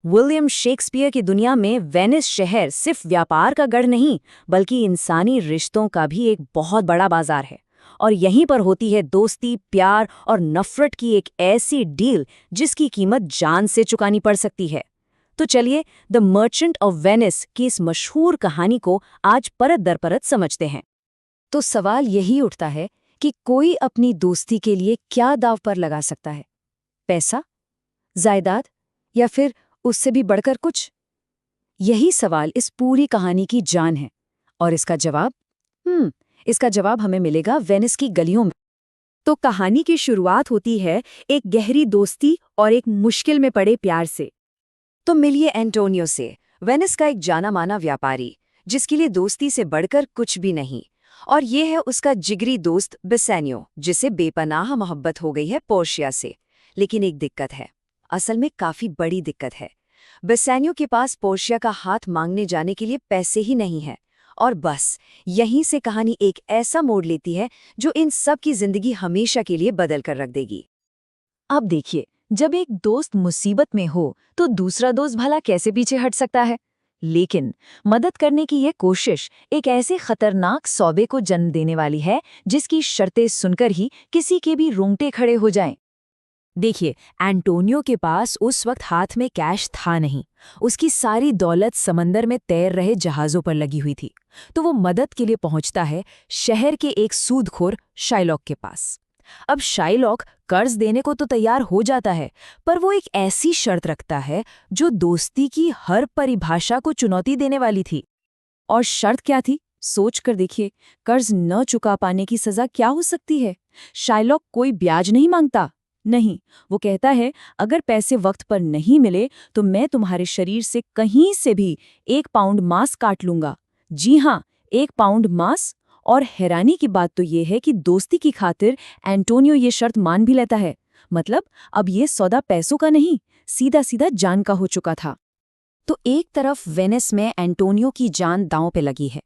William Shakespeare की दुनिया में वेनिस शहर सिर्फ व्यापार का गढ़ नहीं, बल्कि इंसानी रिश्तों का भी एक बहुत बड़ा बाजार है। और यहीं पर होती है दोस्ती, प्यार और नफरत की एक ऐसी डील जिसकी कीमत जान से चुकानी पड़ सकती है। तो चलिए द मर्चेंट ऑफ वेनिस की इस मशहूर कहानी को आज परत दर परत समझते हैं। तो सवाल यही उठता है कि कोई अपनी दोस्ती के लिए क्या दांव पर लगा सकता है? पैसा, जायदाद, या फिर उससे भी बढ़कर कुछ? यही सवाल इस पूरी कहानी की जान है। और इसका जवाब हमें मिलेगा वेनिस की गलियों में। तो कहानी की शुरुआत होती है एक गहरी दोस्ती और एक मुश्किल में पड़े प्यार से। तो मिलिए एंटोनियो से, वेनिस का एक जाना माना व्यापारी, जिसके लिए दोस्ती से बढ़कर कुछ भी नहीं। और ये है उसका जिगरी दोस्त बेसानियो, जिसे बेपनाह मोहब्बत हो गई है पोर्शिया से। लेकिन एक दिक्कत है, असल में काफी बड़ी दिक्कत है। बेसानियो के पास पोर्शिया का हाथ मांगने जाने के लिए पैसे ही नहीं है। और बस यहीं से कहानी एक ऐसा मोड़ लेती है जो इन सब की जिंदगी हमेशा के लिए बदल कर रख देगी। अब देखिए, जब एक दोस्त मुसीबत में हो तो दूसरा दोस्त भला कैसे पीछे हट सकता है? लेकिन मदद करने की ये कोशिश एक ऐसे खतरनाक सौदे को जन्म देने वाली है जिसकी शर्तें सुनकर ही किसी के भी रोंगटे खड़े हो जाएं। देखिए, एंटोनियो के पास उस वक्त हाथ में कैश था नहीं। उसकी सारी दौलत समंदर में तैर रहे जहाजों पर लगी हुई थी। तो वो मदद के लिए पहुंचता है शहर के एक सूदखोर शाइलॉक के पास। अब शाइलॉक कर्ज देने को तो तैयार हो जाता है, पर वो एक ऐसी शर्त रखता है जो दोस्ती की हर परिभाषा को चुनौती देने वाली थी। और शर्त क्या थी? सोच कर देखिए, कर्ज न चुका पाने की सजा क्या हो सकती है? शाइलॉक कोई ब्याज नहीं मांगता। नहीं, वो कहता है अगर पैसे वक्त पर नहीं मिले तो मैं तुम्हारे शरीर से कहीं से भी 1 पाउंड मांस काट लूंगा। जी हाँ, 1 पाउंड मांस। और हैरानी की बात तो ये है कि दोस्ती की खातिर एंटोनियो ये शर्त मान भी लेता है। मतलब अब ये सौदा पैसों का नहीं, सीधा सीधा जान का हो चुका था। तो एक तरफ वेनिस में एंटोनियो की जान दांव पे लगी है,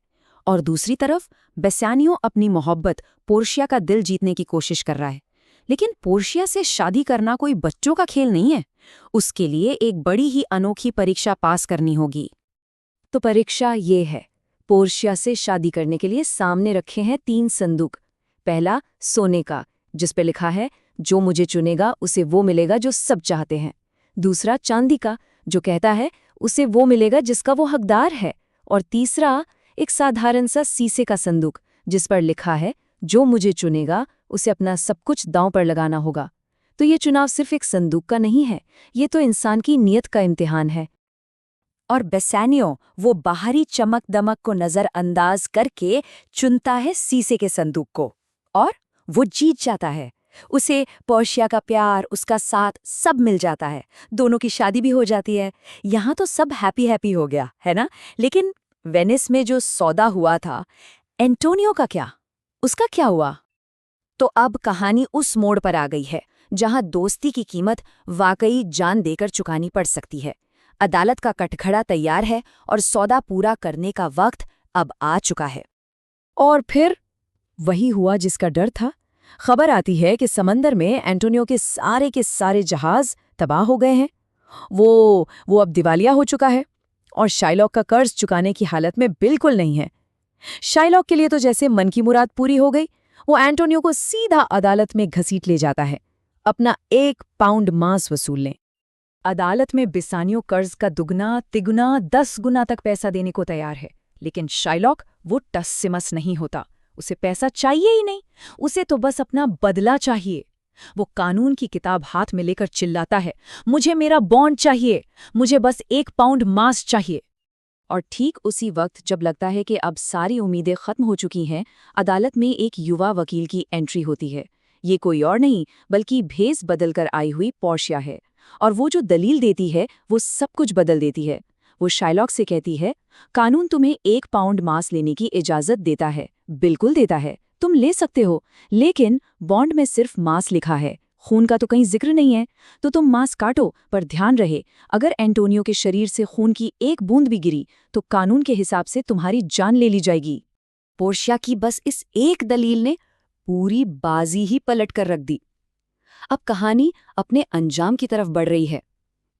और दूसरी तरफ बेसानियो अपनी मोहब्बत पोर्शिया का दिल जीतने की कोशिश कर रहा है। लेकिन पोर्शिया से शादी करना कोई बच्चों का खेल नहीं है। उसके लिए एक बड़ी ही अनोखी परीक्षा पास करनी होगी। तो परीक्षा ये है, पोर्शिया से शादी करने के लिए सामने रखे हैं 3 संदूक। पहला सोने का, जिस पे लिखा है जो मुझे चुनेगा उसे वो मिलेगा जो सब चाहते हैं। दूसरा चांदी का, जो कहता है उसे वो मिलेगा जिसका वो हकदार है। और तीसरा एक साधारण सा शीशे का संदूक, जिस पर लिखा है जो मुझे चुनेगा उसे अपना सब कुछ दांव पर लगाना होगा। तो ये चुनाव सिर्फ एक संदूक का नहीं है, ये तो इंसान की नीयत का इम्तिहान है। और बेसानियो वो बाहरी चमक दमक को नजरअंदाज करके चुनता है शीशे के संदूक को, और वो जीत जाता है। उसे पोर्शिया का प्यार, उसका साथ सब मिल जाता है। दोनों की शादी भी हो जाती है। यहाँ तो सब हैप्पी हैप्पी हो गया है ना। लेकिन वेनिस में जो सौदा हुआ था, एंटोनियो का क्या? उसका क्या हुआ? तो अब कहानी उस मोड़ पर आ गई है जहां दोस्ती की कीमत वाकई जान देकर चुकानी पड़ सकती है। अदालत का कटघरा तैयार है और सौदा पूरा करने का वक्त अब आ चुका है। और फिर वही हुआ जिसका डर था। खबर आती है कि समंदर में एंटोनियो के सारे जहाज तबाह हो गए हैं। वो अब दिवालिया हो चुका है और शाइलॉक का कर्ज चुकाने की हालत में बिल्कुल नहीं है। शाइलॉक के लिए तो जैसे मन की मुराद पूरी हो गई। वो एंटोनियो को सीधा अदालत में घसीट ले जाता है, अपना 1 पाउंड मांस वसूल लें। अदालत में बेसानियो कर्ज का दुगना तिगुना 10 गुना तक पैसा देने को तैयार है। लेकिन शाइलॉक वो टस से मस नहीं होता। उसे पैसा चाहिए ही नहीं, उसे तो बस अपना बदला चाहिए। वो कानून की किताब हाथ में लेकर चिल्लाता है, मुझे मेरा बॉन्ड चाहिए, मुझे बस 1 पाउंड मांस चाहिए। और ठीक उसी वक्त जब लगता है कि अब सारी उम्मीदें खत्म हो चुकी हैं, अदालत में एक युवा वकील की एंट्री होती है। ये कोई और नहीं बल्कि भेस बदलकर आई हुई पोर्शिया है। और वो जो दलील देती है वो सब कुछ बदल देती है। वो शाइलॉक से कहती है, कानून तुम्हें 1 पाउंड मांस लेने की इजाजत देता है, बिल्कुल देता है, तुम ले सकते हो। लेकिन बॉन्ड में सिर्फ मांस लिखा है, खून का तो कहीं जिक्र नहीं है। तो तुम मांस काटो, पर ध्यान रहे अगर एंटोनियो के शरीर से खून की एक बूंद भी गिरी तो कानून के हिसाब से तुम्हारी जान ले ली जाएगी। पोर्शिया की बस इस एक दलील ने पूरी बाजी ही पलट कर रख दी। अब कहानी अपने अंजाम की तरफ बढ़ रही है।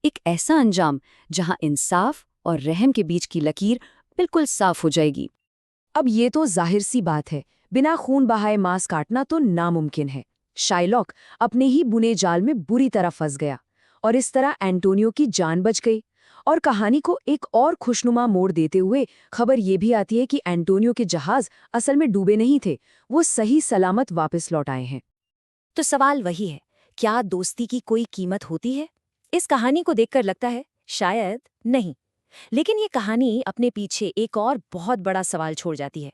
एक ऐसा अंजाम जहां इंसाफ और रहम के बीच की लकीर बिल्कुल साफ हो जाएगी। अब ये तो जाहिर सी बात है, बिना खून बहाए मांस काटना तो नामुमकिन है। शाइलॉक अपने ही बुने जाल में बुरी तरह फंस गया और इस तरह एंटोनियो की जान बच गई। और कहानी को एक और खुशनुमा मोड़ देते हुए खबर ये भी आती है कि एंटोनियो के जहाज असल में डूबे नहीं थे, वो सही सलामत वापस लौट आए हैं। तो सवाल वही है, क्या दोस्ती की कोई कीमत होती है? इस कहानी को देखकर लगता है शायद नहीं। लेकिन ये कहानी अपने पीछे एक और बहुत बड़ा सवाल छोड़ जाती है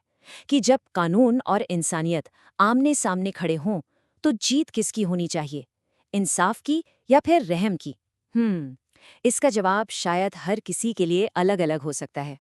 कि जब कानून और इंसानियत आमने सामने खड़े हों तो जीत किसकी होनी चाहिए, इंसाफ की या फिर रहम की? इसका जवाब शायद हर किसी के लिए अलग अलग हो सकता है।